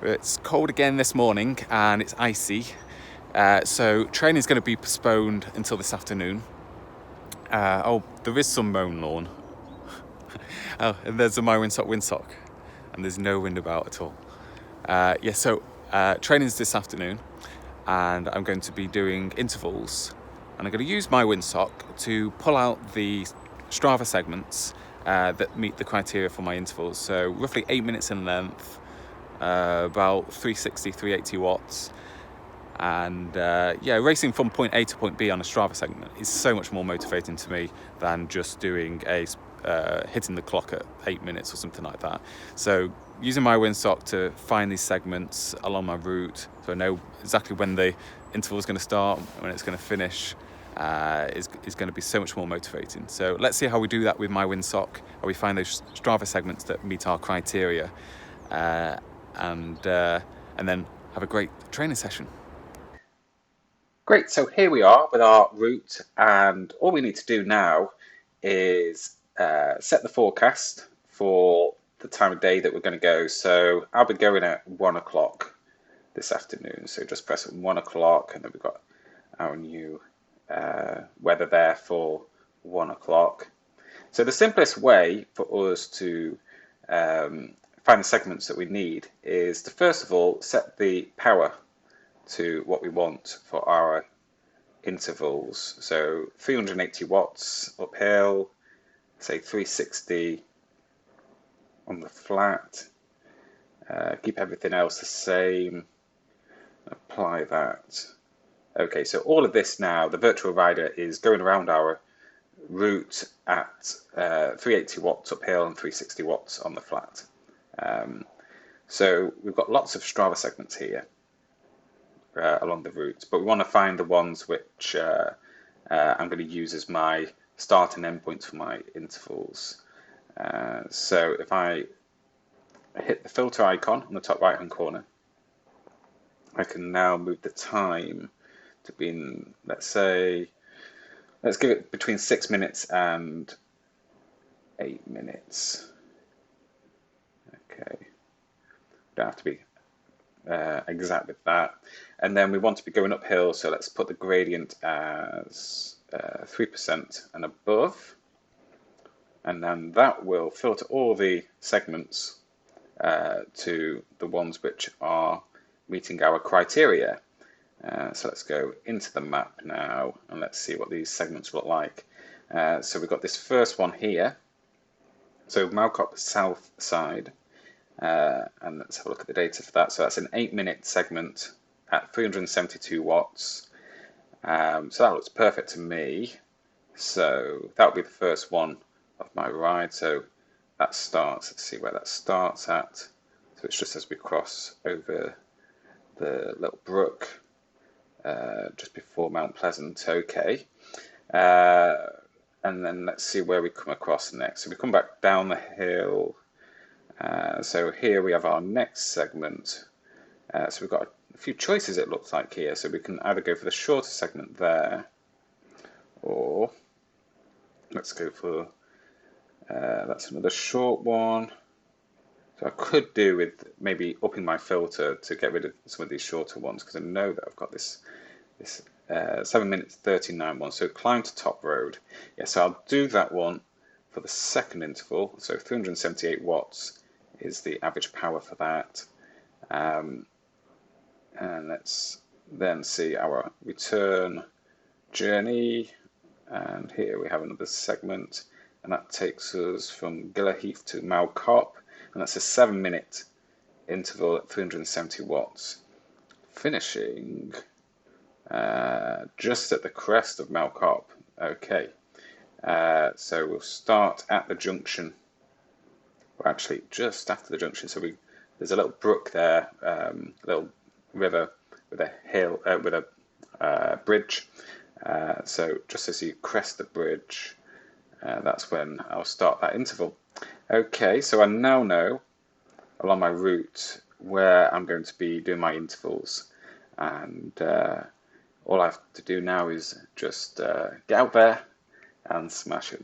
It's cold again this morning and it's icy, so training is going to be postponed until this afternoon. There is some mown lawn. And there's a myWindsock, and there's no wind about at all. Training's this afternoon, and I'm going to be doing intervals, and I'm going to use myWindsock to pull out the Strava segments that meet the criteria for my intervals. So roughly 8 minutes in length, about 360, 380 watts. And racing from point A to point B on a Strava segment is so much more motivating to me than just doing hitting the clock at 8 minutes or something like that. So using myWindsock to find these segments along my route, so I know exactly when the interval is going to start, when it's going to finish, is going to be so much more motivating. So let's see how we do that with myWindsock, how we find those Strava segments that meet our criteria, and then have a great training session. Great, so here we are with our route, and all we need to do now is set the forecast for the time of day that we're going to go. So I'll be going at 1 o'clock this afternoon, so just press 1 o'clock, and then we've got our new weather there for 1 o'clock. So the simplest way for us to find the segments that we need is to first of all set the power to what we want for our intervals. So 380 watts uphill, say 360 on the flat. Keep everything else the same. Apply that. Okay, so all of this now, the virtual rider is going around our route at 380 watts uphill and 360 watts on the flat. So we've got lots of Strava segments here along the route, but we want to find the ones which I'm going to use as my start and end points for my intervals. So if I hit the filter icon on the top right hand corner, I can now move the time to be, let's give it between 6 minutes and 8 minutes. Okay, don't have to be exact with that. And then we want to be going uphill, so let's put the gradient as 3% and above, and then that will filter all the segments to the ones which are meeting our criteria. So let's go into the map now and let's see what these segments look like. So we've got this first one here, so Malcop south side. And let's have a look at the data for that. So that's an 8-minute segment at 372 watts. So that looks perfect to me. So that will be the first one of my ride. So that starts, let's see where that starts at. So it's just as we cross over the little brook just before Mount Pleasant. Okay. And then let's see where we come across next. So we come back down the hill. So here we have our next segment. So we've got a few choices, it looks like here. So we can either go for the shorter segment there, or let's go for that's another short one. So I could do with maybe upping my filter to get rid of some of these shorter ones, because I know that I've got this 7 minutes 39 one. So climb to top road. Yeah, so I'll do that one for the second interval. So 378 watts is the average power for that. And let's then see our return journey. And here we have another segment, and that takes us from Gillerheath to Malcop, and that's a 7-minute interval at 370 watts, finishing just at the crest of Malcop. Okay, so we'll start at the junction, or actually just after the junction. So there's a little brook there, a little river with a hill, with a bridge. So just as you crest the bridge, that's when I'll start that interval. Okay, so I now know along my route where I'm going to be doing my intervals, and all I have to do now is just get out there and smash it.